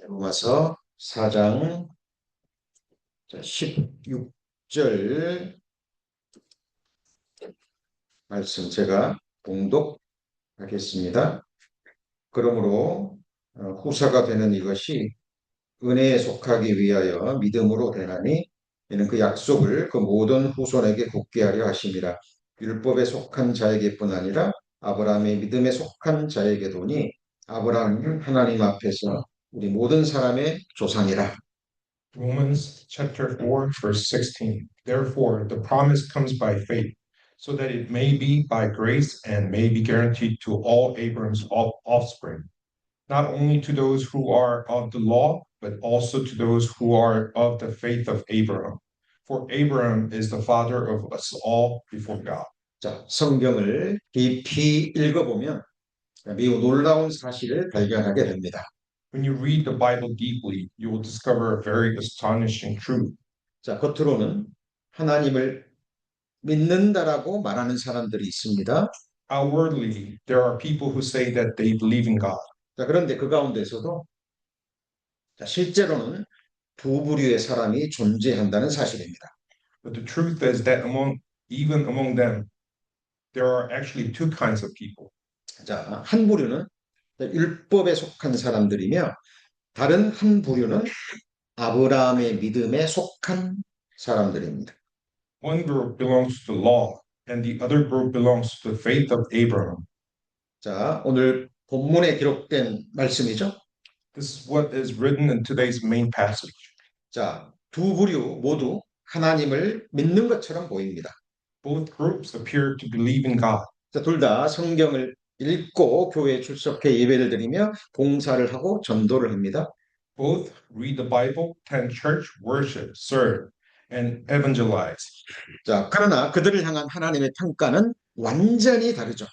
로마서 4장 16절 말씀 제가 봉독하겠습니다. 그러므로 후사가 되는 이것이 은혜에 속하기 위하여 믿음으로 되나니 이는 그 약속을 그 모든 후손에게 굳게 하려 하심이라. 율법에 속한 자에게뿐 아니라 아브라함의 믿음에 속한 자에게도니 아브라함은 하나님 앞에서 우리 모든 사람의 조상이라. Romans chapter 4, verse 16. Therefore, the promise comes by faith, so that it may be by grace and may be guaranteed to all Abraham's offspring, not only to those who are of the law, but also to those who are of the faith of Abraham. For Abraham is the father of us all before God. 자, 성경을 깊이 읽어보면 매우 놀라운 사실을 발견하게 됩니다. When you read the Bible deeply, you will discover a very astonishing truth. 자, 겉으로는 하나님을 믿는다라고 말하는 사람들이 있습니다. Outwardly, there are people who say that they believe in God. 자, 그런데 그 가운데서도 자, 실제로는 두 부류의 사람이 존재한다는 사실입니다. But the truth is that even among them, there are actually two kinds of people. 자, 한 부류는 율법에 속한 사람들이며 다른 한 부류는 아브라함의 믿음에 속한 사람들입니다. One group belongs to the law, and the other group belongs to the faith of Abraham. 자, 오늘 본문에 기록된 말씀이죠. This is what is written in today's main passage. 자, 두 부류 모두 하나님을 믿는 것처럼 보입니다. Both groups appear to believe in God. 자, 둘 다 성경을 읽고 교회에 출석해 예배를 드리며 봉사를 하고 전도를 합니다. Both read the Bible, attend church, worship, serve, and evangelize. 자, 그러나 그들을 향한 하나님의 평가는 완전히 다르죠.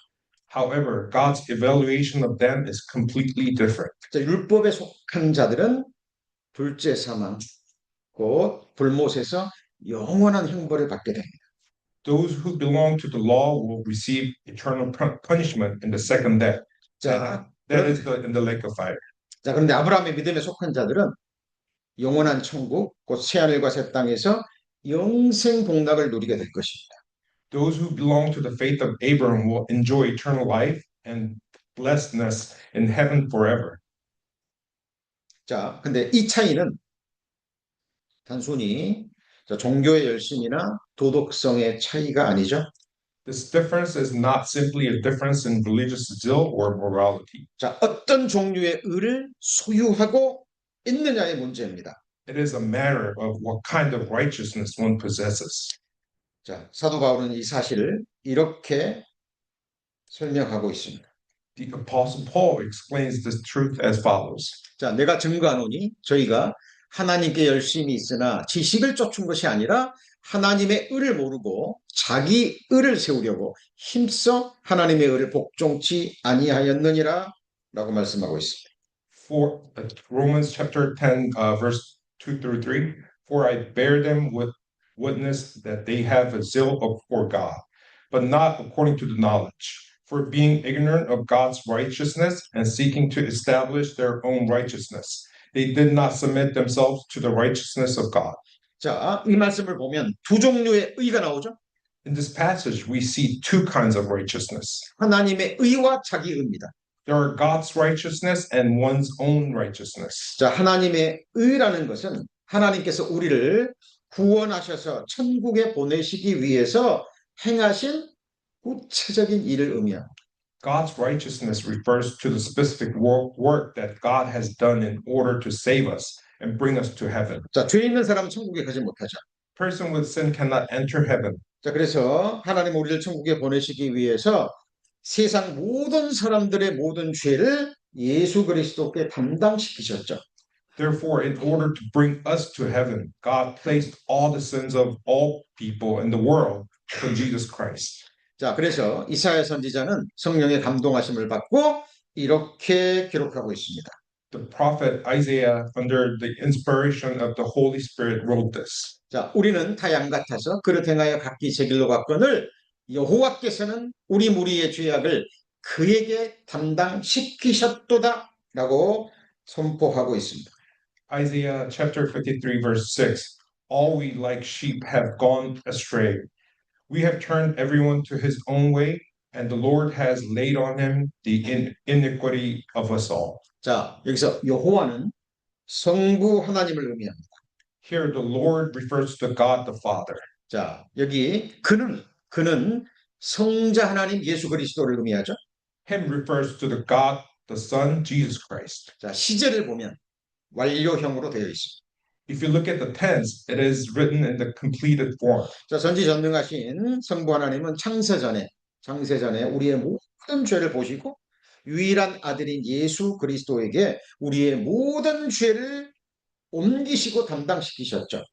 However, God's evaluation of them is completely different. 자, 율법에 속한 자들은 둘째 사망, 곧 불못에서 영원한 형벌을 받게 됩니다. Those who belong to the law will receive eternal punishment in the second death. 자, That is in the lake of fire. 자, 그런데 아브라함의 믿음에 속한 자들은 영원한 천국, 곧 새하늘과 새 땅에서 영생 복락을 누리게 될 것입니다. Those who belong to the faith of Abraham will enjoy eternal life and blessedness in heaven forever. 자, 근데 이 차이는 단순히 종교의 열심이나 도덕성의 차이가 아니죠. This difference is not simply a difference in religious zeal or morality. 자, 어떤 종류의 의를 소유하고 있느냐의 문제입니다. It is a matter of what kind of righteousness one possesses. 자, 사도 바울은 이 사실을 이렇게 설명하고 있습니다. The Apostle Paul explains this truth as follows. 자, 내가 증거하노니 저희가 하나님께 열심히 있으나 지식을 쫓은 것이 아니라 하나님의 의를 모르고 자기 의를 세우려고 힘써 하나님의 의를 복종치 아니하였느니라 라고 말씀하고 있습니다. For Romans chapter 10, verse 2 through 3, for I bear them with witness that they have a zeal for God, but not according to the knowledge. For being ignorant of God's righteousness and seeking to establish their own righteousness, they did not submit themselves to the righteousness of God. 자, 이 말씀을 보면 두 종류의 의가 나오죠. In this passage, we see two kinds of righteousness. 하나님의 의와 자기 의입니다. There are God's righteousness and one's own righteousness. 자, 하나님의 의라는 것은 하나님께서 우리를 구원하셔서 천국에 보내시기 위해서 행하신 구체적인 일을 의미합니다. God's righteousness refers to the specific work that God has done in order to save us and bring us to heaven. 자, 죄 있는 사람은 천국에 가지 못하죠. Person with sin cannot enter heaven. 자, 그래서 하나님 우리를 천국에 보내시기 위해서 세상 모든 사람들의 모든 죄를 예수 그리스도께 담당시키셨죠. Therefore, in order to bring us to heaven, God placed all the sins of all people in the world on Jesus Christ. 자, 그래서 이사야 선지자는 성령의 감동하심을 받고 이렇게 기록하고 있습니다. The prophet Isaiah, under the inspiration of the Holy Spirit, wrote this. 자, 우리는 다 양 같아서 그릇 행하여 각기 제 길로 갔거늘 여호와께서는 우리 무리의 죄악을 그에게 담당시키셨도다 라고 선포하고 있습니다. Isaiah chapter 53, verse 6. All we like sheep have gone astray. We have turned everyone to his own way, and the Lord has laid on him the iniquity of us all. 자, 여기서 여호와는 성부 하나님을 의미합니다. Here, the Lord refers to God the Father. 자, 여기 그는 성자 하나님 예수 그리스도를 의미하죠. Him refers to the God the Son, Jesus Christ. 자, 시제를 보면 완료형으로 되어 있습니다. If you look at the tense, it is written in the completed form. 자, 전지전능하신 성부 하나님은 창세전에 우리의 모든 죄를 보시고 유일한 아들인 예수 그리스도에게 우리의 모든 죄를 옮기시고 담당시키셨죠.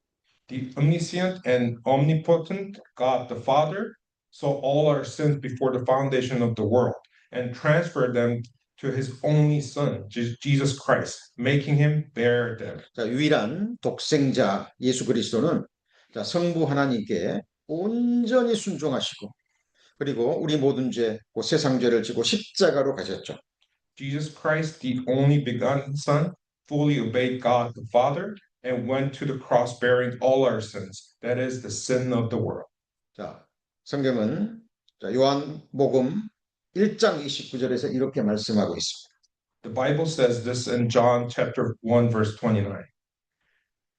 The omniscient and omnipotent God the Father saw all our sins before the foundation of the world and transferred them to his only Son, Jesus Christ, making him bear them. 자, 유일한 독생자 예수 그리스도는 자, 성부 하나님께 온전히 순종하시고 그리고 우리 모든 죄, 그 세상 죄를 지고 십자가로 가셨죠. Jesus Christ, the only begotten Son, fully obeyed God the Father and went to the cross bearing all our sins. That is the sin of the world. 자, 성경은 자, 요한복음 1장 29절에서 이렇게 말씀하고 있습니다. The Bible says this in John chapter 1, verse 29.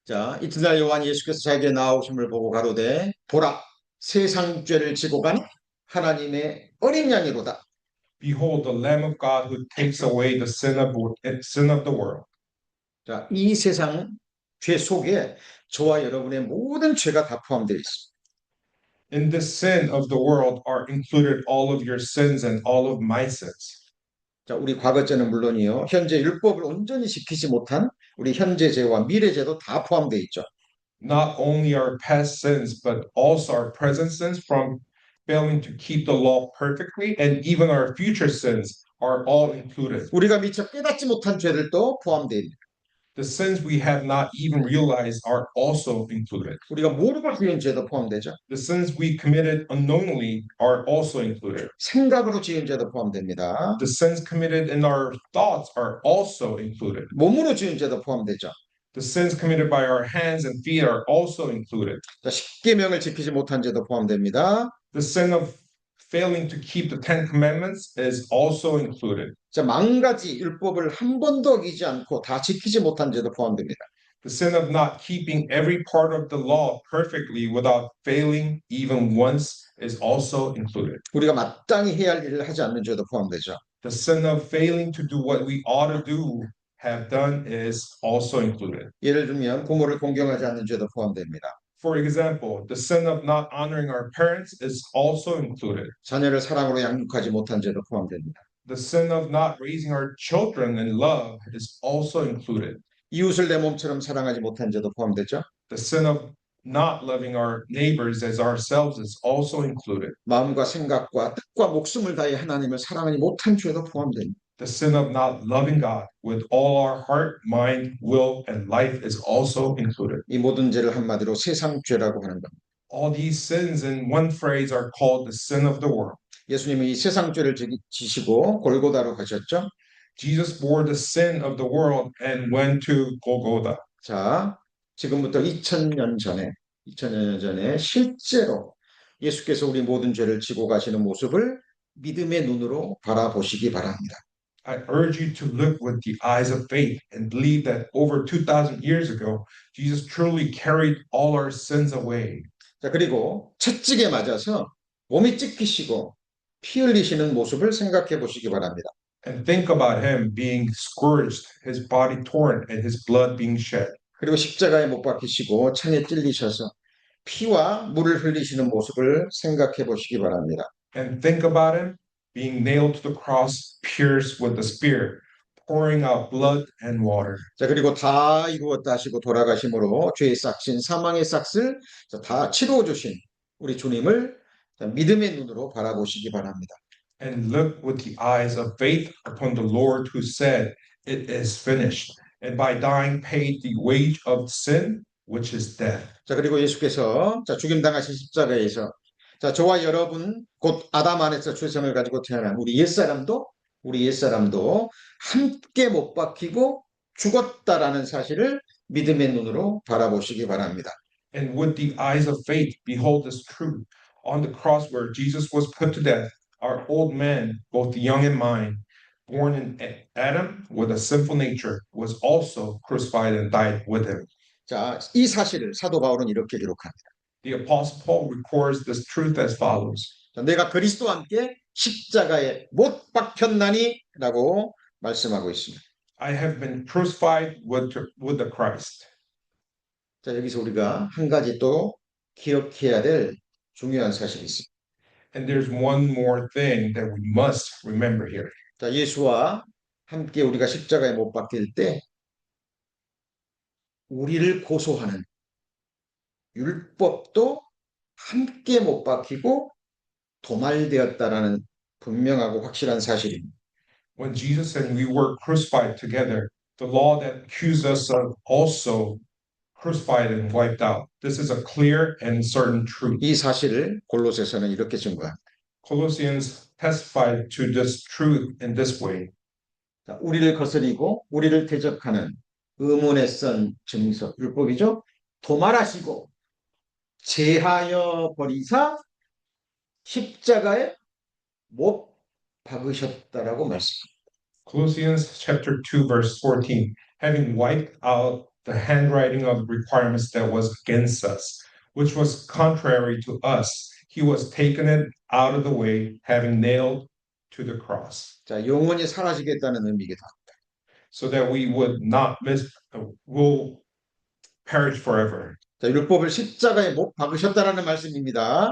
자, 이튿날 요한 예수께서 자기에게 나오심을 보고 가로되 보라 세상 죄를 지고 간 하나님의 어린 양이로다. Behold, the Lamb of God who takes away the sin of the world. 자, 이 세상 죄 속에 저와 여러분의 모든 죄가 다 포함되어 있습니다. In the sin of the world are included all of your sins and all of my sins. 자, 우리 과거 죄는 물론이요. 현재 율법을 온전히 지키지 못한 우리 현재 죄와 미래 죄도 다 포함되어 있죠. Not only our past sins, but also our present sins from failing to keep the law perfectly, and even our future sins are all included. 우리가 미처 깨닫지 못한 죄들도 포함되어 있습니다. The sins we have not even realized are also included. 우리가 모르고 지은 죄도 포함되죠. The sins we committed unknowingly are also included. 생각으로 지은 죄도 포함됩니다. The sins committed in our thoughts are also included. 몸으로 지은 죄도 포함되죠. The sins committed by our hands and feet are also included. 자, 십계명을 지키지 못한 죄도 포함됩니다. The sin of failing to keep the Ten Commandments is also included. 자, 만 가지 율법을 한 번도 어기지 않고 다 지키지 못한 죄도 포함됩니다. The sin of not keeping every part of the law perfectly without failing even once is also included. 우리가 마땅히 해야 할 일을 하지 않는 죄도 포함되죠. The sin of failing to do what we ought to do have done is also included. 예를 들면 부모를 공경하지 않는 죄도 포함됩니다. For example, the sin of not honoring our parents is also included. 자녀를 사랑으로 양육하지 못한 죄도 포함됩니다. The sin of not raising our children in love is also included. 이웃을 내 몸처럼 사랑하지 못한 죄도 포함되죠. The sin of not loving our neighbors as ourselves is also included. 마음과 생각과 뜻과 목숨을 다해 하나님을 사랑하지 못한 죄도 포함됩니다. The sin of not loving God with all our heart, mind, will, and life is also included. 이 모든 죄를 한마디로 세상 죄라고 하는 겁니다. All these sins in one phrase are called the sin of the world. 예수님이 이 세상 죄를 지시고 골고다로 가셨죠. Jesus bore the sin of the world and went to Golgotha. 자, 지금부터 2000년 전에 실제로 예수께서 우리 모든 죄를 지고 가시는 모습을 믿음의 눈으로 바라보시기 바랍니다. I urge you to look with the eyes of faith and believe that over 2,000 years ago, Jesus truly carried all our sins away. 자, 그리고 채찍에 맞아서 몸이 찢기시고 피 흘리시는 모습을 생각해 보시기 바랍니다. And think about him being scourged, his body torn, and his blood being shed. 그리고 십자가에 못 박히시고 창에 찔리셔서 피와 물을 흘리시는 모습을 생각해 보시기 바랍니다. And think about him being nailed to the cross, pierced with the spear, pouring out blood and water. 자, 그리고 다 이루었다 하시고 돌아가심으로 죄의 싹신, 사망의 싹을 다 치루어 주신 우리 주님을 믿음의 눈으로 바라보시기 바랍니다. And look with the eyes of faith upon the Lord who said, "It is finished," and by dying paid the wage of sin, which is death. 자, 그리고 예수께서 죽임당하신 십자가에서 저와 여러분 곧 아담 안에서 죄성을 가지고 태어난 우리 옛사람도 함께 못 박히고 죽었다라는 사실을 믿음의 눈으로 바라보시기 바랍니다. And with the eyes of faith, behold this truth. On the cross where Jesus was put to death, our old man, both young and mine, born in Adam with a sinful nature, was also crucified and died with him. 자, 이 사실을 사도 바울은 이렇게 기록합니다. The Apostle Paul records this truth as follows. 자, 내가 그리스도와 함께 십자가에 못 박혔나니 라고 말씀하고 있습니다. I have been crucified with the Christ. 자, 여기서 우리가 한 가지 또 기억해야 될 중요한 사실이 있습니다. And there's one more thing that we must remember here. 자, 예수와 함께 우리가 십자가에 못 박힐 때 우리를 고소하는 율법도 함께 못 박히고 도말되었다라는 분명하고 확실한 사실입니다. When Jesus and we were crucified together, the law that accused us of also crucified and wiped out. This is a clear and certain truth. 이 사실을 골로새서는 이렇게 증거합니다. Colossians testified to this truth in this way. 자, 우리를 거스리고 우리를 대적하는 의문에 쓴 증서, 율법이죠. 도말하시고 제하여 버리사 십자가에 못 박으셨다라고 말씀합니다. Colossians chapter 2 verse 14, having wiped out the handwriting of requirements that was against us, which was contrary to us, he was taken it out of the way, having nailed to the cross, 자, 영원히 사라지겠다는 의미이기도 합니다. so that we would not will perish forever. 자, 율법을 십자가에 못 박으셨다라는 말씀입니다.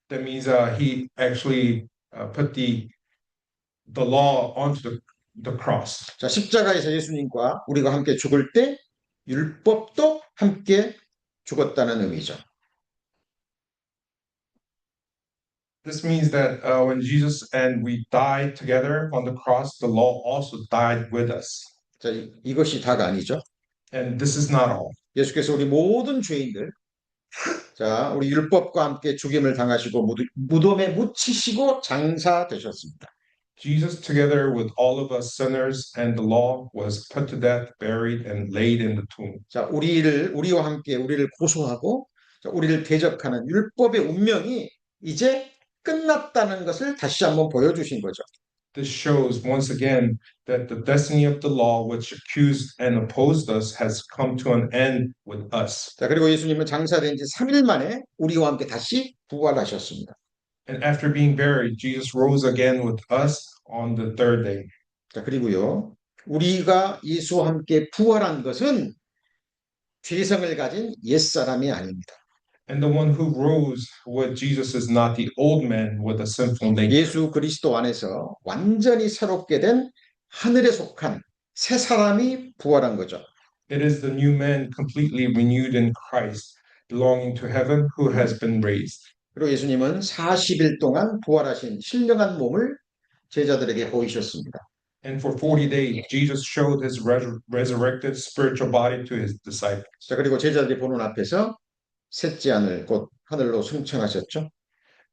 That means he actually put the law onto the cross. 자, 십자가에서 예수님과 우리가 함께 죽을 때 율법도 함께 죽었다는 의미죠. This means that when Jesus and we died together on the cross, the law also died with us. 자, 이것이 다가 아니죠. And this is not all. 예수께서 우리 모든 죄인들, 자, 우리 율법과 함께 죽임을 당하시고 무덤에 묻히시고 장사되셨습니다. Jesus, together with all of us sinners and the law, was put to death, buried, and laid in the tomb. 자, 우리와 함께 우리를 고소하고 자, 우리를 대적하는 율법의 운명이 이제 끝났다는 것을 다시 한번 보여주신 거죠. This shows once again that the destiny of the law, which accused and opposed us, has come to an end with us. 자, 그리고 예수님은 장사된 지 3일 만에 우리와 함께 다시 부활하셨습니다. And after being buried, Jesus rose again with us on the third day. 자, 그리고요, 우리가 예수와 함께 부활한 것은 죄성을 가진 옛사람이 아닙니다. And the one who rose with Jesus is not the old man with a sinful nature. 예수 그리스도 안에서 완전히 새롭게 된 하늘에 속한 새 사람이 부활한 거죠. It is the new man completely renewed in Christ, belonging to heaven, who has been raised. 그리고 예수님은 40일 동안 부활하신 신령한 몸을 제자들에게 보이셨습니다. And for 40 days, Jesus showed his resurrected spiritual body to his disciples. 자, 그리고 제자들이 보는 앞에서 셋째 하늘, 곧 하늘로 승천하셨죠.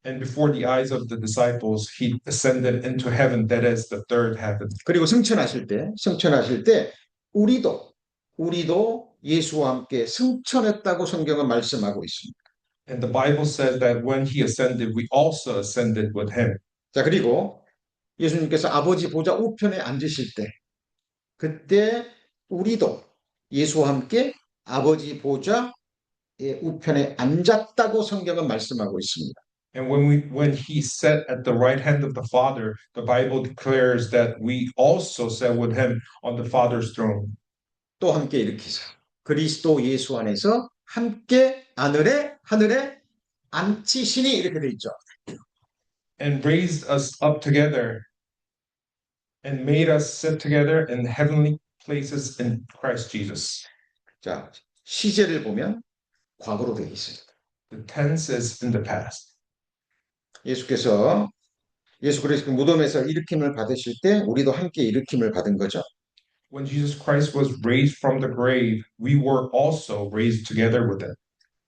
And before the eyes of the disciples, he ascended into heaven, that is the third heaven. 그리고 승천하실 때 우리도 예수와 함께 승천했다고 성경은 말씀하고 있습니다. And the Bible says that when he ascended, we also ascended with him. 자, 그리고 예수님께서 아버지 보좌 우편에 앉으실 때 그때 우리도 예수와 함께 아버지 보좌의 우편에 앉았다고 성경은 말씀하고 있습니다. And when he sat at the right hand of the Father, the Bible declares that we also sat with him on the Father's throne. 또 함께 일으키사 그리스도 예수 안에서 함께 하늘에 앉히시니 이렇게 돼 있죠. And raised us up together and made us sit together in heavenly places in Christ Jesus. 자, 시제를 보면 과거로 되어 있습니다. The tense is in the past. 예수 그리스도 무덤에서 일으킴을 받으실 때 우리도 함께 일으킴을 받은 거죠. When Jesus Christ was raised from the grave, we were also raised together with him.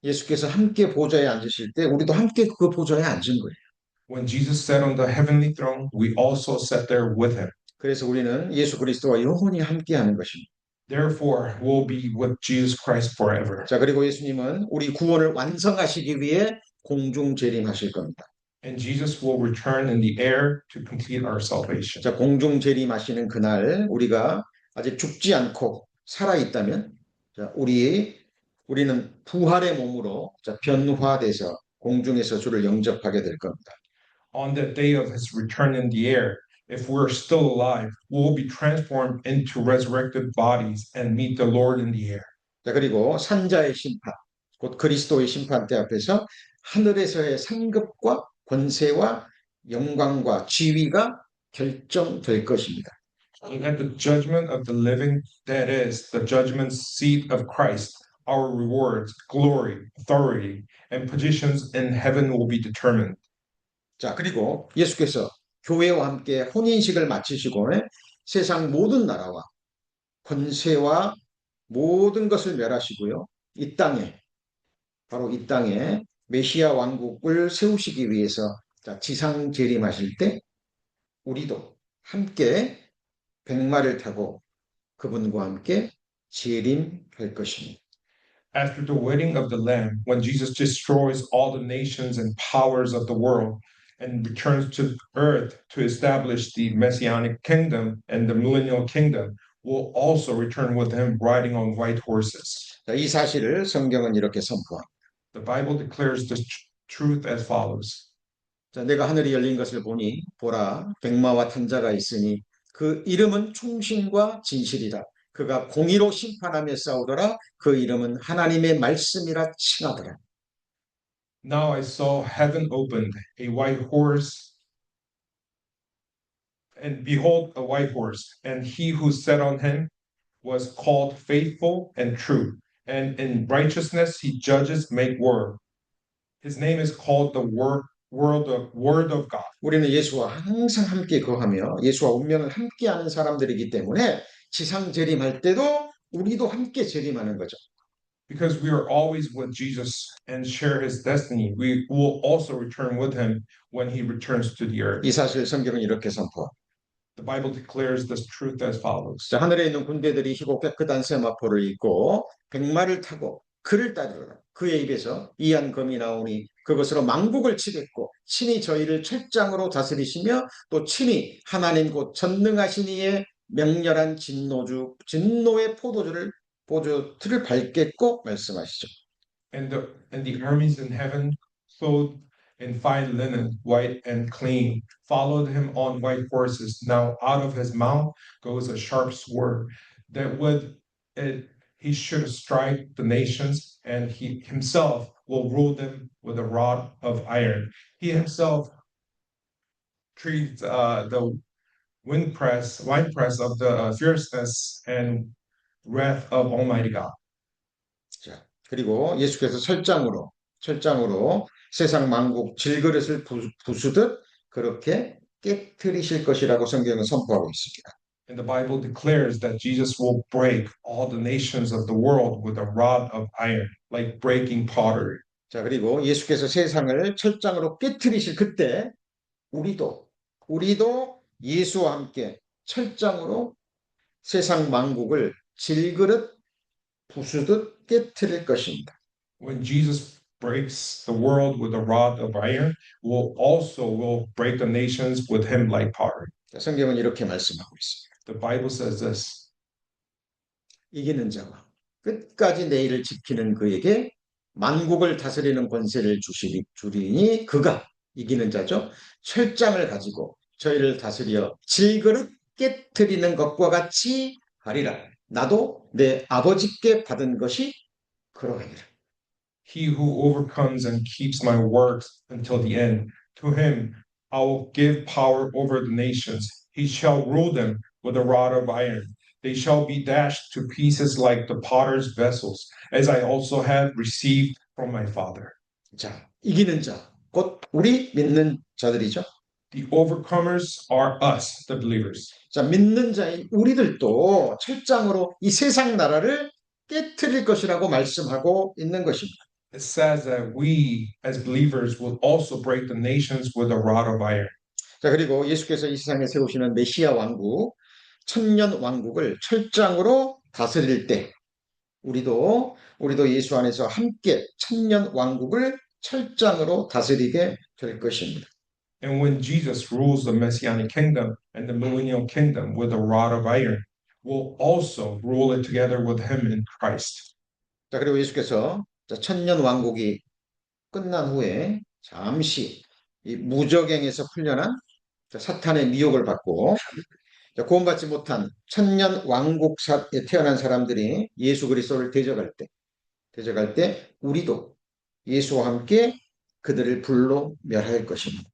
예수께서 함께 보좌에 앉으실 때 우리도 함께 그 보좌에 앉은 거예요. When Jesus sat on the heavenly throne, we also sat there with him. 그래서 우리는 예수 그리스도와 영원히 함께하는 것입니다. Therefore, we'll be with Jesus Christ forever. 자, 그리고 예수님은 우리 구원을 완성하시기 위해 공중 재림하실 겁니다. And Jesus will return in the air to complete our salvation. 자, 공중 재림하시는 그날 우리가 아직 죽지 않고 살아 있다면, 자, 우리는 부활의 몸으로 자, 변화돼서 공중에서 주를 영접하게 될 겁니다. On that day of his return in the air, if we're still alive, we'll be transformed into resurrected bodies and meet the Lord in the air. 자, 그리고 산자의 심판, 곧 그리스도의 심판대 앞에서 하늘에서의 상급과 권세와 영광과 지위가 결정될 것입니다. And at the judgment of the living, that is, the judgment seat of Christ, our rewards, glory, authority, and positions in heaven will be determined. 자, 그리고 예수께서 교회와 함께 혼인식을 마치시고 세상 모든 나라와 권세와 모든 것을 멸하시고요. 이 땅에, 바로 이 땅에 메시아 왕국을 세우시기 위해서 자, 지상 재림하실 때 우리도 함께 백마를 타고 그분과 함께 재림할 것입니다. After the wedding of the Lamb, when Jesus destroys all the nations and powers of the world and returns to earth to establish the messianic kingdom and the millennial kingdom, we'll also return with him riding on white horses. 자, 이 사실을 성경은 이렇게 선포합니다. The Bible declares the truth as follows. 자, 내가 하늘이 열린 것을 보니 보라 백마와 탄자가 있으니 그 이름은 충신과 진실이라. 그가 공의로 심판하며 싸우더라. 그 이름은 하나님의 말씀이라 칭하더라. Now I saw heaven opened, a white horse, and behold, a white horse, and he who sat on him was called faithful and true, and in righteousness he judges, make war. His name is called the Word of God. 우리는 예수와 항상 함께 거하며 예수와 운명을 함께하는 사람들이기 때문에 지상 재림할 때도 우리도 함께 재림하는 거죠. Because we are always with Jesus and share his destiny, we will also return with him when he returns to the earth. 이 사실 성경은 이렇게 선포합니다. The Bible declares this truth as follows. 자, 하늘에 있는 군대들이 희고 깨끗한 세마포를 입고 백마를 타고 그를 따르라. 그의 입에서 이한 검이 나오니 그것으로 망국을 치겠고 친히 저희를 철장으로 다스리시며 또 친히 하나님 곧 전능하신 이의 명렬한 진노의 보조틀을 밟겠고 말씀하시죠. And the armies in heaven, clothed in fine linen, white and clean, followed him on white horses. Now out of his mouth goes a sharp sword, that he should strike the nations, and he himself will rule them with a rod of iron. He himself treats the winepress of the fierceness and wrath of Almighty God. 자, 그리고 예수께서 철장으로 세상 만국 질그릇을 부수듯 그렇게 깨트리실 것이라고 성경은 선포하고 있습니다. And the Bible declares that Jesus will break all the nations of the world with a rod of iron, like breaking pottery. 자, 그리고 예수께서 세상을 철장으로 깨트리실 그때 우리도 예수와 함께 철장으로 세상 만국을 질그릇 부수듯 깨트릴 것입니다. When Jesus breaks the world with a rod of iron, will break the nations with him like pottery. 자, 성경은 이렇게 말씀하고 있습니다. The Bible says this. 이기는 자와 끝까지 내일을 지키는 그에게 만국을 다스리는 권세를 주리니 그가 이기는 자죠. 철장을 가지고 저희를 다스려 질그릇 깨트리는 것과 같이 하리라. 나도 내 아버지께 받은 것이 그러하니라. He who overcomes and keeps my works until the end, to him I will give power over the nations. He shall rule them with a rod of iron. They shall be dashed to pieces like the potter's vessels, as I also have received from my Father. 자, 이기는 자, 곧 우리 믿는 자들이죠. The overcomers are us, the believers. 자, 믿는 자인 우리들도 철장으로 이 세상 나라를 깨트릴 것이라고 말씀하고 있는 것입니다. It says that we, as believers, will also break the nations with a rod of iron. 자, 그리고 예수께서 이 세상에 세우시는 메시아 왕국, 천년 왕국을 철장으로 다스릴 때 우리도 예수 안에서 함께 천년 왕국을 철장으로 다스리게 될 것입니다. And when Jesus rules the Messianic kingdom and the millennial kingdom with a rod of iron, we'll also rule it together with him in Christ. 자, 그리고 예수께서 천년 왕국이 끝난 후에 잠시 이 무적행에서 풀려난 사탄의 미혹을 받고 구원받지 못한 천년 왕국에 태어난 사람들이 예수 그리스도를 대적할 때 우리도 예수와 함께 그들을 불로 멸할 것입니다.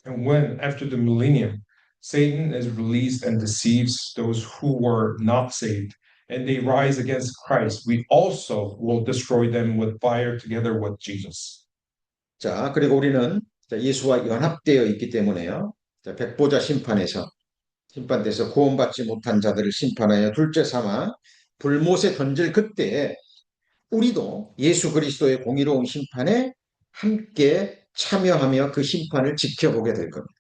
And when, after the millennium, Satan is released and deceives those who were not saved, and they rise against Christ, we also will destroy them with fire together with Jesus. 자, 그리고 우리는 예수와 연합되어 있기 때문에요. 백보자 심판돼서 구원받지 못한 자들을 심판하여 둘째 삼아 불못에 던질 그때 우리도 예수 그리스도의 공의로운 심판에 함께 참여하며 그 심판을 지켜보게 될 겁니다.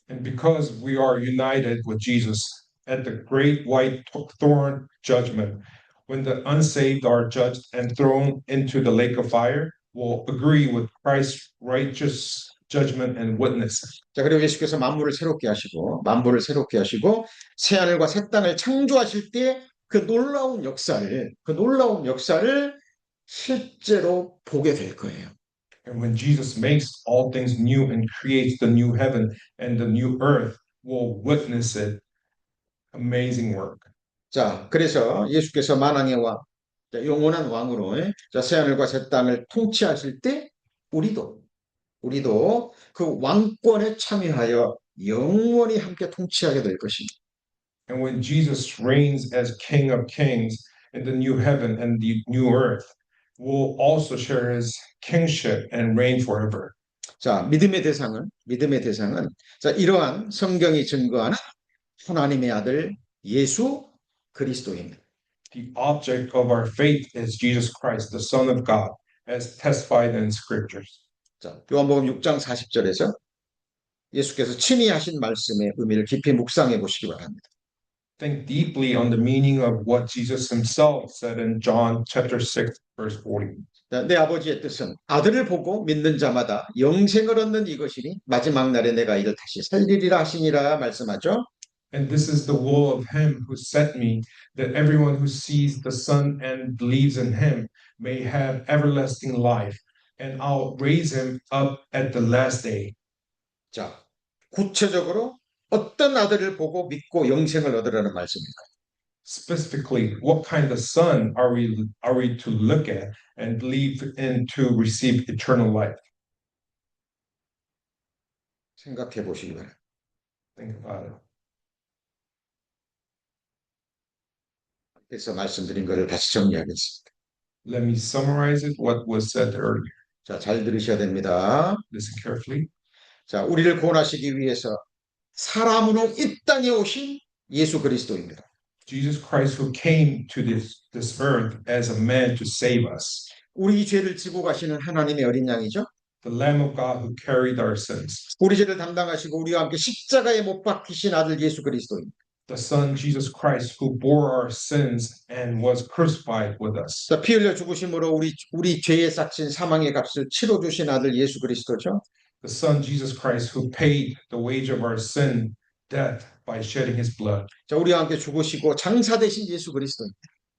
And because we are united with Jesus at the great white thorn judgment, when the unsaved are judged and thrown into the lake of fire, we'll agree with Christ's righteous judgment and witness. 자, 그리고 예수께서 만물을 새롭게 하시고 새하늘과 새 땅을 창조하실 때 그 놀라운 역사를 실제로 보게 될 거예요. And when Jesus makes all things new and creates the new heaven and the new earth, we'll witness it. Amazing work. 자, 그래서 예수께서 만왕의 왕, 영원한 왕으로 새하늘과 새 땅을 통치하실 때 우리도 그 왕권에 참여하여 영원히 함께 통치하게 될 것입니다. And when Jesus reigns as King of Kings in the new heaven and the new earth, we'll also share his kingship and reign forever. 자, 믿음의 대상은 자, 이러한 성경이 증거하는 하나님의 아들 예수 그리스도입니다. The object of our faith is Jesus Christ, the Son of God, as testified in scriptures. 자, 요한복음 6장 40절에서 예수께서 친히 하신 말씀의 의미를 깊이 묵상해 보시기 바랍니다. Think deeply on the meaning of what Jesus himself said in John chapter 6, verse 40. 자, 내 아버지의 뜻은 아들을 보고 믿는 자마다 영생을 얻는 이것이니 마지막 날에 내가 이를 다시 살리리라 하시니라 말씀하죠. And this is the will of him who sent me, that everyone who sees the Son and believes in him may have everlasting life, and I'll raise him up at the last day. 자, 구체적으로 어떤 아들을 보고 믿고 영생을 얻으라는 말씀입니다. Specifically, what kind of son are we to look at and believe in to receive eternal life? 생각해 보시기 바랍니다. Think about it. 그래서 말씀드린 것을 다시 정리하겠습니다. Let me summarize it, what was said earlier. 자, 잘 들으셔야 됩니다. Listen carefully. 자, 우리를 구원하시기 위해서 사람으로 이 땅에 오신 예수 그리스도입니다. Jesus Christ who came to this earth as a man to save us. 우리 죄를 지고 가시는 하나님의 어린 양이죠. The Lamb of God who carried our sins. 우리 죄를 담당하시고 우리와 함께 십자가에 못 박히신 아들 예수 그리스도입니다. The Son Jesus Christ who bore our sins and was crucified with us. 자, 피 흘려 죽으심으로 우리 죄에 싹친 사망의 값을 치러 주신 아들 예수 그리스도죠. The Son Jesus Christ who paid the wage of our sin, death, by shedding his blood. 자, 우리와 함께 죽으시고 장사되신 예수 그리스도입니다.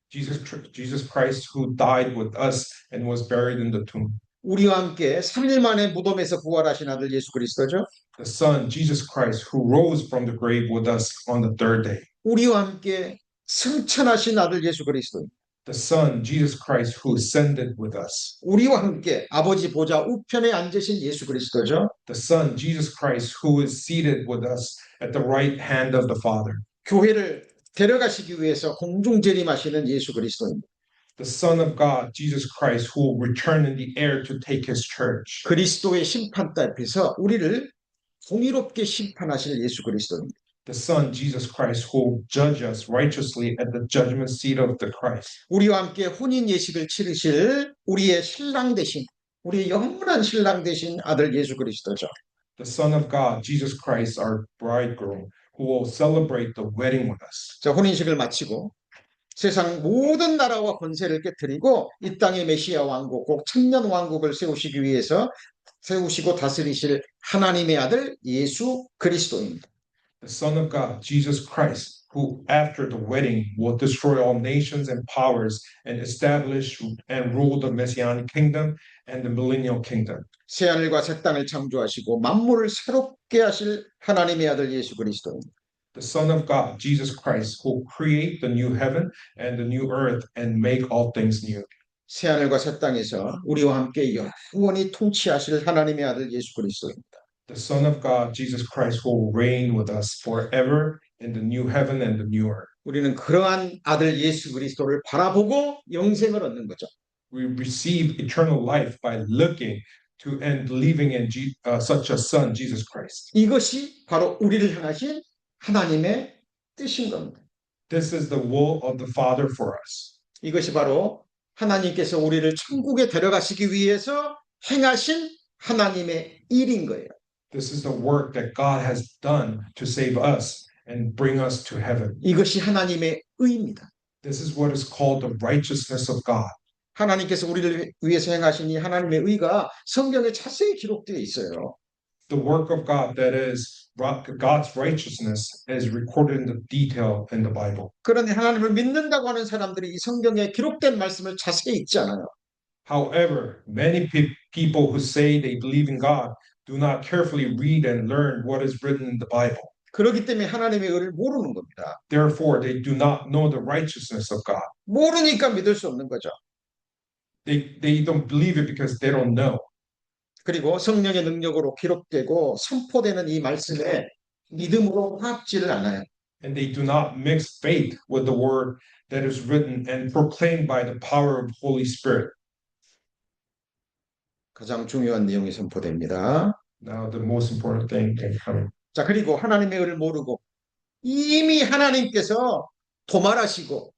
Jesus Christ who died with us and was buried in the tomb. 우리와 함께 3일 만에 무덤에서 부활하신 아들 예수 그리스도죠. The Son Jesus Christ who rose from the grave with us on the third day. 우리와 함께 승천하신 아들 예수 그리스도입니다. The Son Jesus Christ who ascended with us. 우리와 함께 아버지 보좌 우편에 앉으신 예수 그리스도죠. The Son Jesus Christ who is seated with us at the right hand of the Father. 교회를 데려가시기 위해서 공중 재림하시는 예수 그리스도입니다. The Son of God, Jesus Christ, who will return in the air to take his church. 그리스도의 심판대 앞에서 우리를 공의롭게 심판하실 예수 그리스도입니다. The Son, Jesus Christ, who will judge us righteously at the judgment seat of the Christ. 우리와 함께 혼인 예식을 치르실 우리의 신랑 되신 우리의 영원한 신랑 되신 아들 예수 그리스도죠. The Son of God, Jesus Christ, our bridegroom, who will celebrate the wedding with us. 자, 혼인식을 마치고 세상 모든 나라와 권세를 깨뜨리고 이 땅의 메시아 왕국, 꼭 천년 왕국을 세우시기 위해서 세우시고 다스리실 하나님의 아들 예수 그리스도입니다. The Son of God, Jesus Christ, who after the wedding will destroy all nations and powers and establish and rule the Messianic kingdom and the millennial kingdom. 새하늘과 새 땅을 창조하시고 만물을 새롭게 하실 하나님의 아들 예수 그리스도입니다. The Son of God, Jesus Christ, who create the new heaven and the new earth and make all things new. 새하늘과 새 땅에서 우리와 함께 영원히 통치하실 하나님의 아들 예수 그리스도입니다. The Son of God, Jesus Christ, who will reign with us forever in the new heaven and the new earth. 우리는 그러한 아들 예수 그리스도를 바라보고 영생을 얻는 거죠. We receive eternal life by looking to and believing in such a Son, Jesus Christ. 이것이 바로 우리를 향하신 하나님의 뜻인 겁니다. This is the will of the Father for us. 이것이 바로 하나님께서 우리를 천국에 데려가시기 위해서 행하신 하나님의 일인 거예요. This is the work that God has done to save us and bring us to heaven. 이것이 하나님의 의입니다. This is what is called the righteousness of God. 하나님께서 우리를 위해서 행하신 이 하나님의 의가 성경에 자세히 기록되어 있어요. The work of God, that is God's righteousness, is recorded in the detail in the Bible. 그런데 하나님을 믿는다고 하는 사람들이 이 성경에 기록된 말씀을 자세히 읽지 않아요. However, many people who say they believe in God do not carefully read and learn what is written in the Bible. 그렇기 때문에 하나님의 의를 모르는 겁니다. Therefore, they do not know the righteousness of God. 모르니까 믿을 수 없는 거죠. They don't believe it because they don't know. 그리고 성령의 능력으로 기록되고 선포되는 이 말씀에 믿음으로 화합지를 않아요. And they do not mix faith with the word that is written and proclaimed by the power of Holy Spirit. 가장 중요한 내용이 선포됩니다. Now, the most important thing is coming. 자, 그리고 하나님의 의를 모르고 이미 하나님께서 도말하시고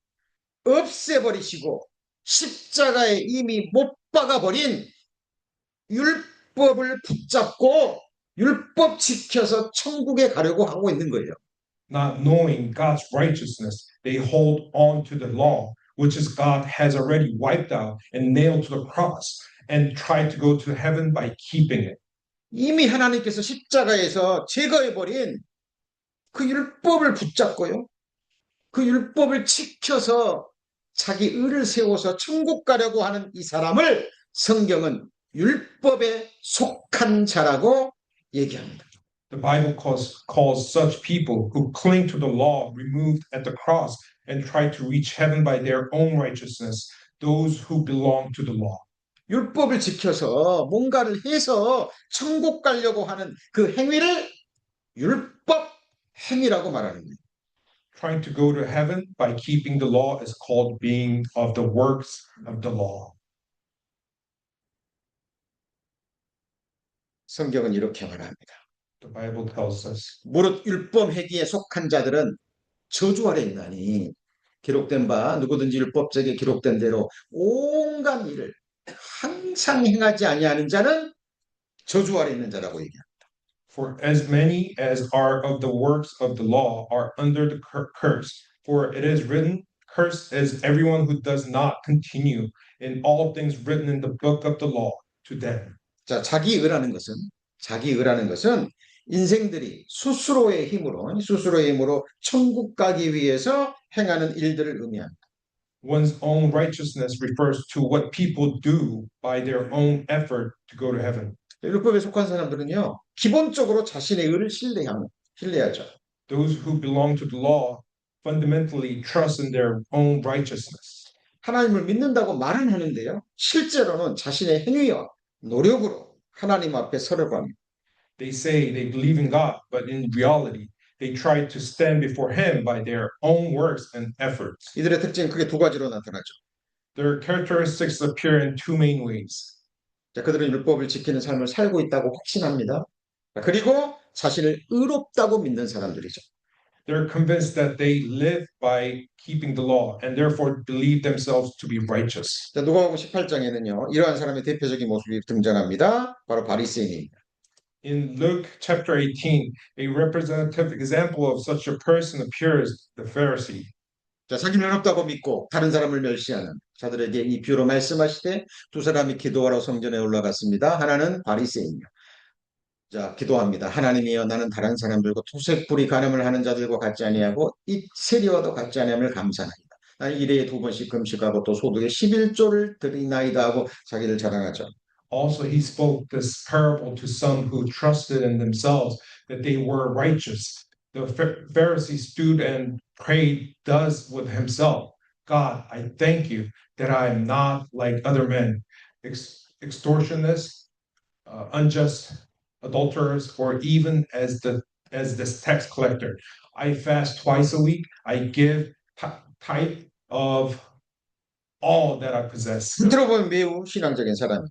없애버리시고 십자가에 이미 못 박아버린 율법을 붙잡고 율법 지켜서 천국에 가려고 하고 있는 거예요. Not knowing God's righteousness, they hold on to the law, which is God has already wiped out and nailed to the cross, and try to go to heaven by keeping it. 이미 하나님께서 십자가에서 제거해버린 그 율법을 붙잡고요. 그 율법을 지켜서 자기 의를 세워서 천국 가려고 하는 이 사람을 성경은 율법에 속한 자라고 얘기합니다. The Bible calls such people who cling to the law removed at the cross and try to reach heaven by their own righteousness, those who belong to the law. 율법을 지켜서 뭔가를 해서 천국 가려고 하는 그 행위를 율법 행위라고 말하는 거예요. Trying to go to heaven by keeping the law is called being of the works of the law. 성경은 이렇게 말합니다. The Bible tells us, 무릇 율법 행위에 속한 자들은 저주 아래 있나니 기록된 바 누구든지 율법책에 기록된 대로 온갖 일을 항상 행하지 아니하는 자는 저주 아래 있는 자라고 얘기합니다. For as many as are of the works of the law are under the curse. For it is written, cursed is everyone who does not continue in all things written in the book of the law to them. 자, 자기 의라는 것은 인생들이 스스로의 힘으로 천국 가기 위해서 행하는 일들을 의미합니다. One's own righteousness refers to what people do by their own effort to go to heaven. 율법에 속한 사람들은요, 기본적으로 자신의 의를 신뢰하죠. Those who belong to the law fundamentally trust in their own righteousness. 하나님을 믿는다고 말은 하는데요, 실제로는 자신의 행위와 노력으로 하나님 앞에 서려고 합니다. They say they believe in God, but in reality, they try to stand before Him by their own works and efforts. 이들의 특징은 크게 두 가지로 나타나죠. Their characteristics appear in two main ways. 자, 그들은 율법을 지키는 삶을 살고 있다고 확신합니다. 그리고 자신을 의롭다고 믿는 사람들이죠. They're convinced that they live by keeping the law and therefore believe themselves to be righteous. 자, 누가복음 18장에는요, 이러한 사람의 대표적인 모습이 등장합니다. 바로 바리새인입니다. In Luke chapter 18, a representative example of such a person appears the Pharisee. 자, 자기는 없다고 믿고 다른 사람을 멸시하는 자들에게 이 비유로 말씀하시되 두 사람이 기도하러 성전에 올라갔습니다. 하나는 바리새인이요. 자, 기도합니다. 하나님이여 나는 다른 사람들과 투색불이 간음을 하는 자들과 같지 아니하고 이 세리와도 같지 아니함을 감사합니다. 나는 일에 두 번씩 금식하고 또 소득의 11조를 드리나이다 하고 자기를 자랑하죠. Also, he spoke this parable to some who trusted in themselves that they were righteous. The Pharisee stood and prayed thus with himself: God, I thank you that I am not like other men, extortionists, unjust adulterers, or even as this tax collector. I fast twice a week. I give tithe of all that I possess. 들어보면 매우 신앙적인 사람.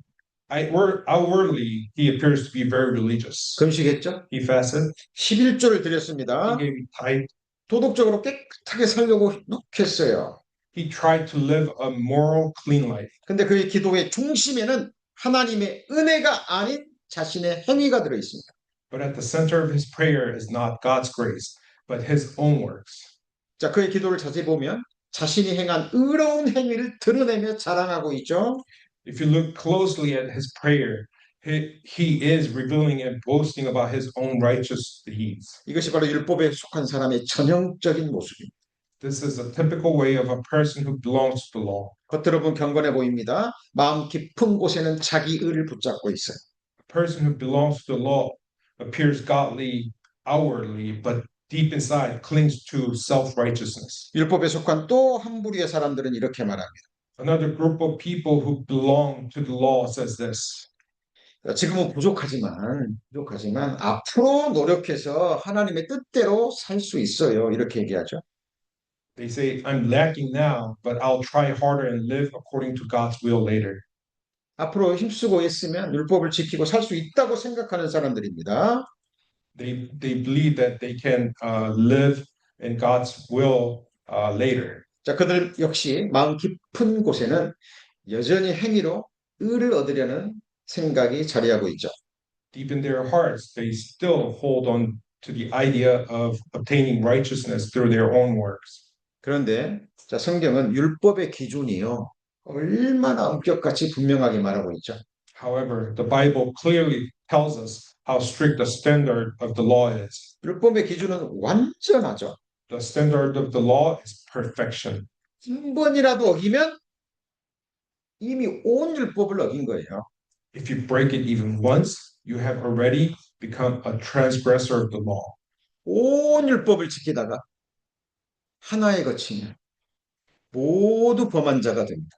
Outwardly, he appears to be very religious. 금식했죠? He fasted. 11조를 He 드렸습니다. gave tithe. 도덕적으로 깨끗하게 살려고 노력했어요. He tried to live a moral, clean life. 근데 그의 기도의 중심에는 하나님의 은혜가 아닌 자신의 행위가 들어 있습니다. But at the center of his prayer is not God's grace, but his own works. 자, 그의 기도를 자세히 보면 자신이 행한 의로운 행위를 드러내며 자랑하고 있죠. If you look closely at his prayer, he is revealing and boasting about his own righteous deeds. 이것이 바로 율법에 속한 사람의 전형적인 모습입니다. This is a typical way of a person who belongs to the law. 겉으로 보면 경건해 보입니다. 마음 깊은 곳에는 자기 의를 붙잡고 있어요. A person who belongs to the law appears godly outwardly, but deep inside clings to self-righteousness. 율법에 속한 또 한 부류의 사람들은 이렇게 말합니다. Another group of people who belong to the law says this: 지금은 부족하지만 앞으로 노력해서 하나님의 뜻대로 살 수 있어요. 이렇게 얘기하죠. they say, I'm lacking now, but I'll try harder and live according to God's will later. 앞으로 힘쓰고 있으면 율법을 지키고 살 수 있다고 생각하는 사람들입니다. They believe that they can live in God's will later. 자, 그들 역시 마음 깊은 곳에는 여전히 행위로 의를 얻으려는 생각이 자리하고 있죠. Deep in their hearts, they still hold on to the idea of obtaining righteousness through their own works. 그런데 자, 성경은 율법의 기준이요. 얼마나 엄격같이 분명하게 말하고 있죠. However, the Bible clearly tells us how strict the standard of the law is. 율법의 기준은 완전하죠. The standard of the law is perfection. 한 번이라도 어기면 이미 온 율법을 어긴 거예요. If you break it even once, you have already become a transgressor of the law. 온 율법을 지키다가 하나에 거치면 모두 범한 자가 됩니다.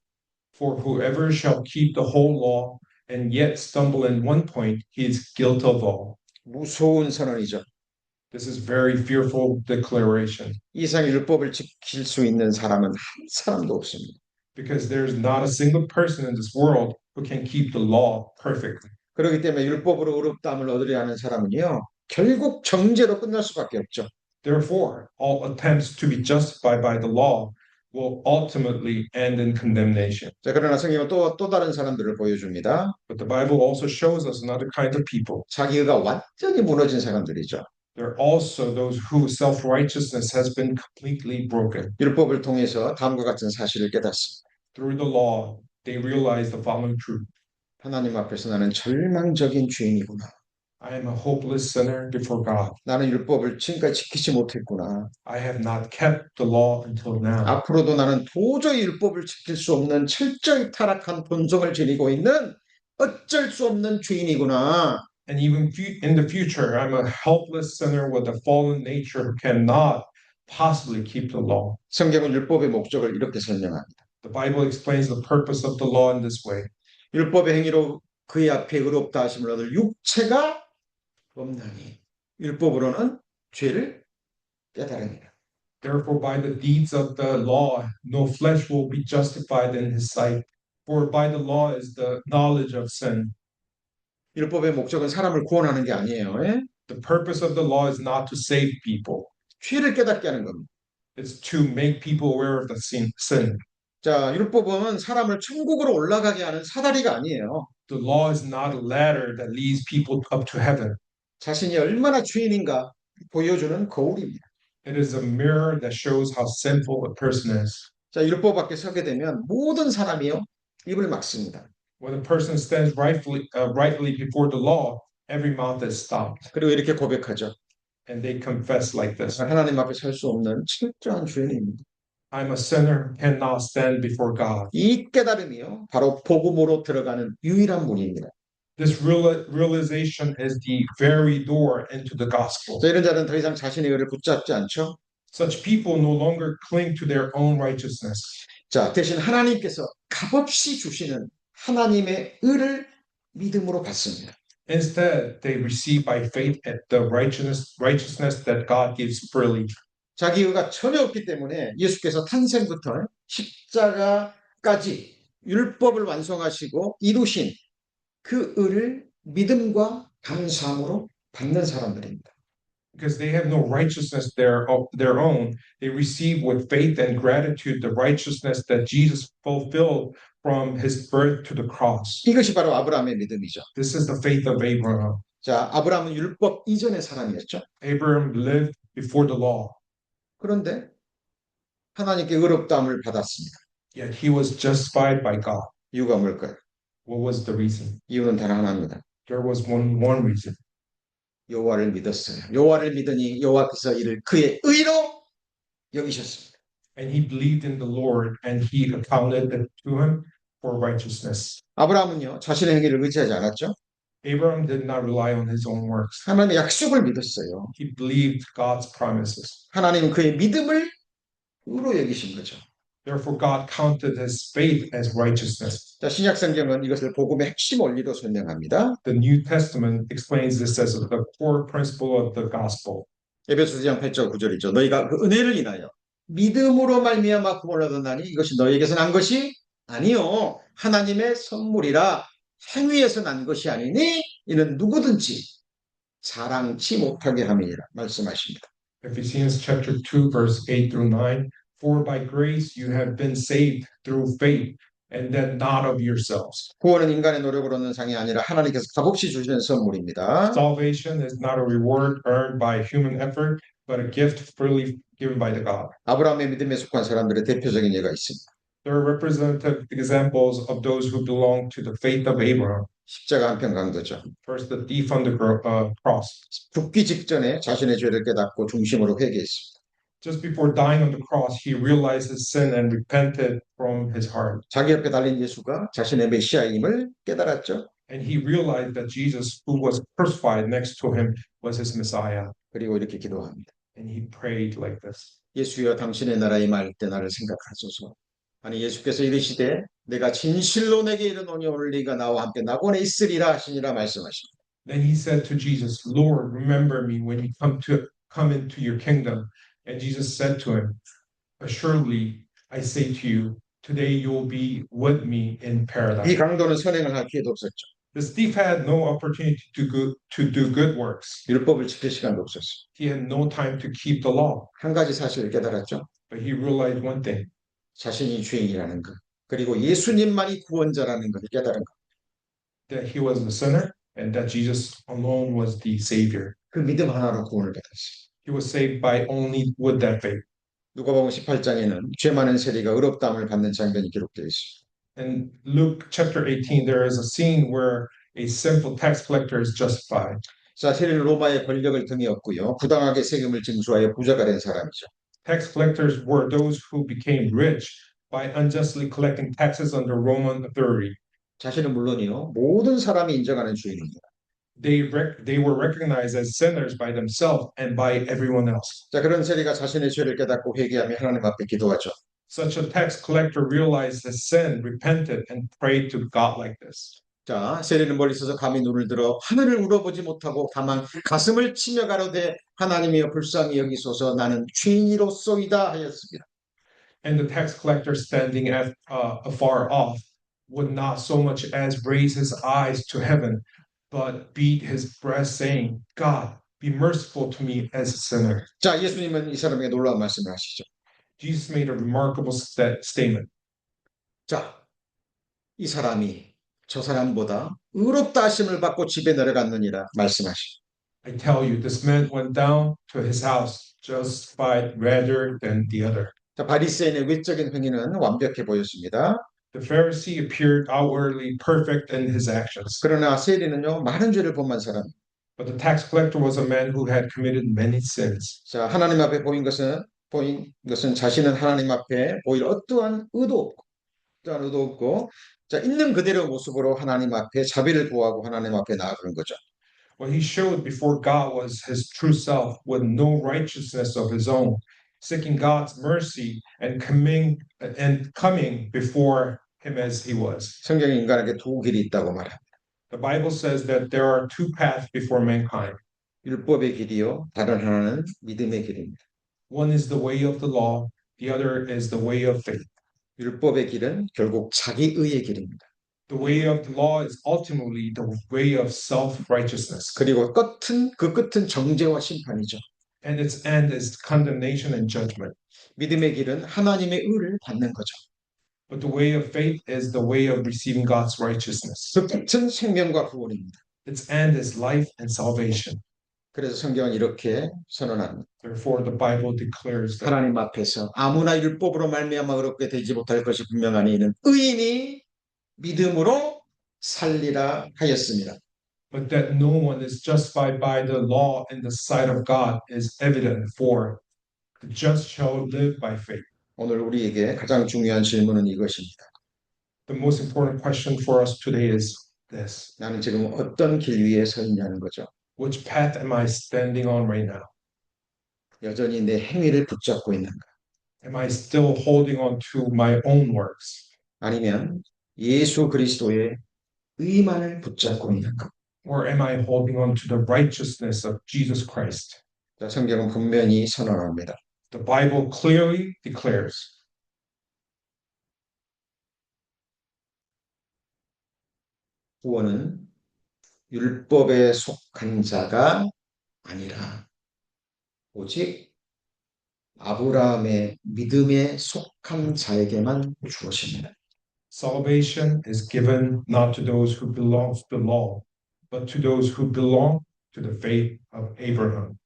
For whoever shall keep the whole law and yet stumble in one point, he is guilty of all. 무서운 선언이죠. This is very fearful declaration 이상 율법을 지킬 수 있는 사람은 한 사람도 없습니다. because there's not a single person in this world who can keep the law perfectly. 그렇기 때문에 율법으로 의롭다함을 얻으려 하는 사람은요, 결국 정죄로 끝날 수밖에 없죠. Therefore, all attempts to be justified by the law will ultimately end in condemnation. 자, 그러나 성경은 또 다른 사람들을 보여줍니다. But the Bible also shows us another kind of people. 자기가 완전히 무너진 사람들이죠. There are also those whose self-righteousness has been completely broken. 율법을 통해서 다음과 같은 사실을 깨닫습니다. Through the law, they realize the following truth. 하나님 앞에서 나는 절망적인 죄인이구나. I am a hopeless sinner before God. 나는 율법을 지금까지 지키지 못했구나. I have not kept the law until now. 앞으로도 나는 도저히 율법을 지킬 수 없는 철저히 타락한 본성을 지니고 있는 어쩔 수 없는 죄인이구나. And even in the future, I'm a helpless sinner with a fallen nature who cannot possibly keep the law. 성경은 율법의 목적을 이렇게 설명합니다. The Bible explains the purpose of the law in this way. 율법의 행위로 그의 앞에 의롭다 하심을 얻을 육체가 없나니 율법으로는 죄를 깨달으니라. Therefore, by the deeds of the law, no flesh will be justified in his sight. For by the law is the knowledge of sin. 율법의 목적은 사람을 구원하는 게 아니에요. 예? The purpose of the law is not to save people. 죄를 깨닫게 하는 겁니다. It's to make people aware of the sin. 자, 율법은 사람을 천국으로 올라가게 하는 사다리가 아니에요. The law is not a ladder that leads people up to heaven. 자신이 얼마나 죄인인가 보여주는 거울입니다. It is a mirror that shows how sinful a person is. 자, 율법 앞에 서게 되면 모든 사람이요 입을 막습니다. When a person stands rightly before the law, every mouth is stopped, 그리고 이렇게 고백하죠. and they confess like this: 하나님 앞에 설 수 없는 철저한 죄인입니다. I'm a sinner, cannot stand before God. 이 깨달음이요 바로 복음으로 들어가는 유일한 문입니다. This realization is the very door into the gospel. 자, 이런 자는 더 이상 자신의 의를 붙잡지 않죠. Such people no longer cling to their own righteousness. 자, 대신 하나님께서 값없이 주시는 하나님의 의를 믿음으로 받습니다. Instead, they receive by faith the righteousness that God gives freely. 자기 의가 전혀 없기 때문에 예수께서 탄생부터 십자가까지 율법을 완성하시고 이루신 그 의를 믿음과 감사함으로 받는 사람들입니다. Because they have no righteousness of their own, they receive with faith and gratitude the righteousness that Jesus fulfilled from his birth to the cross. 이것이 바로 아브라함의 믿음이죠. This is the faith of Abraham. 자, 아브라함은 율법 이전의 사람이었죠. Abraham lived before the law, 그런데 하나님께 의롭다함을 받았습니다. yet he was justified by God. 이유가 뭘까요? What was the reason? 이유는 단 하나입니다. There was one reason. 여호와를 믿었어요. 여호와를 믿으니 여호와께서 이를 그의 의로 여기셨습니다. And he believed in the Lord, and he accounted it to him for righteousness. 아브라함은요 자신의 행위를 의지하지 않았죠. Abraham did not rely on his own works. 하나님의 약속을 믿었어요. He believed God's promises. 하나님은 그의 믿음을 의로 여기신 거죠. Therefore, God counted his faith as righteousness. 자, 신약 성경은 이것을 복음의 핵심 원리로 설명합니다. The New Testament explains this as the core principle of the gospel. 에베소서 2장 8절 9절이죠. 너희가 그 은혜를 인하여 믿음으로 말미암아 구원을 얻었나니 이것이 너희에게서 난 것이 아니요 하나님의 선물이라 행위에서 난 것이 아니니 이는 누구든지 자랑치 못하게 함이니라 말씀하십니다. Ephesians chapter 2, verse 8 through 9. For by grace you have been saved through faith, and that not of yourselves. 구원은 인간의 노력으로 얻는 상이 아니라 하나님께서 값없이 주시는 선물입니다. Salvation is not a reward earned by human effort, but a gift freely given by the God. 아브라함의 믿음에 속한 사람들의 대표적인 예가 있습니다. There are representative examples of those who belong to the faith of Abraham. 십자가 한편 강도죠. First, the thief on the cross. 죽기 직전에 자신의 죄를 깨닫고 중심으로 회개했습니다. Just before dying on the cross, he realized his sin and repented from his heart. 자기 옆에 달린 예수가 자신의 메시아임을 깨달았죠. And he realized that Jesus, who was crucified next to him, was his Messiah. 그리고 이렇게 기도합니다. And he prayed like this. 예수여 당신의 나라에 임할 때 나를 생각하소서. 아니 예수께서 이르시되 내가 진실로 내게 이르노니 오늘 네가 나와 함께 낙원에 있으리라 하시니라 말씀하십니다. Then he said to Jesus, Lord, remember me when you come into your kingdom. And Jesus said to him, assuredly, I say to you, today you will be with me in 이 paradise. 강도는 선행을 할 기회도 없었죠. This thief had no opportunity to do good works. 율법을 지킬 시간도 없었어요. He had no time to keep the law. 한 가지 사실을 깨달았죠. But he realized one thing, 자신이 죄인이라는 것. 그리고 예수님만이 구원자라는 것을 깨달은 것. that he was the sinner and that Jesus alone was the Savior. 그 믿음 하나로 구원을 받았어요. He was saved by only with that faith. 누가복음 18장에는 죄 많은 세리가 의롭다함을 받는 장면이 기록되어 있습니다. In Luke chapter 18, there is a scene where a sinful tax collector is justified. 자, 세리는 로마의 권력을 등에 업고요. 부당하게 세금을 징수하여 부자가 된 사람이죠. Tax collectors were those who became rich by unjustly collecting taxes under Roman authority. 자신은 물론이요. 모든 사람이 인정하는 죄인입니다. They were recognized as sinners by themselves and by everyone else. 자, 그런 세리가 자신의 죄를 깨닫고 회개하며 하나님 앞에 기도하죠. Such a tax collector realized his sin, repented, and prayed to God like this. 자, 세리는 멀리 있어서 감히 눈을 들어 하늘을 울어보지 못하고 다만 가슴을 치며 가로되 하나님이여 불쌍히 여기소서 나는 죄인이로소이다 하였습니다. And the tax collector standing afar off would not so much as raise his eyes to heaven, but beat his breast, saying, God, be merciful to me as a sinner. 자, 예수님은 이 사람에게 놀라운 말씀을 하시죠. Jesus made a remarkable statement. 자, 이 사람이 저 사람보다 의롭다 하심을 받고 집에 내려갔느니라 말씀하시죠. I tell you, this man went down to his house justified rather than the other. 자, 바리새인의 외적인 행위는 완벽해 보였습니다. The Pharisee appeared outwardly perfect in his actions, 그러나 세리는요, 많은 죄를 범한 사람. but the tax collector was a man who had committed many sins. 자, 하나님 앞에 보인 것은 자신은 하나님 앞에 보일 어떠한 의도 없고, 자, 있는 그대로 모습으로 하나님 앞에 자비를 구하고 하나님 앞에 나아가는 거죠. What he showed before God was his true self with no righteousness of his own, seeking God's mercy and coming before him as he was. 성경이 인간에게 두 길이 있다고 말합니다. The Bible says that there are two paths before mankind. 율법의 길이요, 다른 하나는 믿음의 길입니다. One is the way of the law, the other is the way of faith. 율법의 길은 결국 자기의의 길입니다. The way of the law is ultimately the way of self-righteousness, 그리고 끝은 정죄와 심판이죠. and its end is condemnation and judgment. 믿음의 길은 하나님의 의를 받는 거죠. But the way of faith is the way of receiving God's righteousness. 그 끝은 생명과 구원입니다. Its end is life and salvation. 그래서 성경은 이렇게 선언합니다. Therefore, the Bible declares that 하나님 앞에서 아무나 율법으로 말미암아 의롭게 되지 못할 것이 분명하니 이는 의인이 믿음으로 살리라 하였습니다. but that no one is justified by the law in the sight of God is evident, for the just shall live by faith. 오늘 우리에게 가장 중요한 질문은 이것입니다. The most important question for us today is this: 나는 지금 어떤 길 위에 서 있냐는 거죠. which path am I standing on right now? 여전히 내 행위를 붙잡고 있는가? Am I still holding on to my own works? 아니면 예수 그리스도의 의만을 붙잡고 있는가? Or am I holding on to the righteousness of Jesus Christ? 자, 성경은 분명히 선언합니다. The Bible clearly declares 구원은 율법에 속한 자가 아니라 오직 아브라함의 믿음에 속한 자에게만 주어집니다. salvation is given not to those who belong to the law, but to those who belong to the faith of Abraham.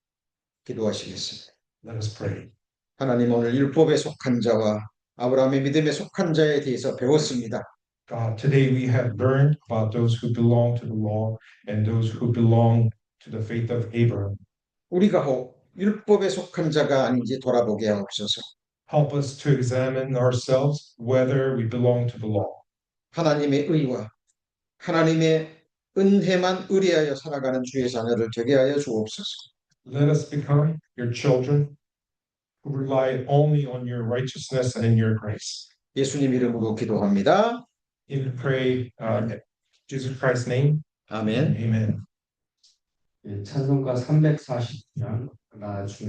기도하시겠습니다. Let us pray. 하나님, 오늘 율법에 속한 자와 아브라함의 믿음에 속한 자에 대해서 배웠습니다. God, today we have learned about those who belong to the law and those who belong to the faith of Abraham. 우리가 혹 율법에 속한 자가 아닌지 돌아보게 하옵소서. Help us to examine ourselves whether we belong to the law. 하나님의 의와 하나님의 은혜만 의뢰하여 살아가는 주의 자녀들 되게 하여 주옵소서. Let us become your children who rely only on your righteousness and your grace. 예수님 이름으로 기도합니다. We pray in Jesus Christ's name. 아멘. Amen. 찬송가 340장 나 주의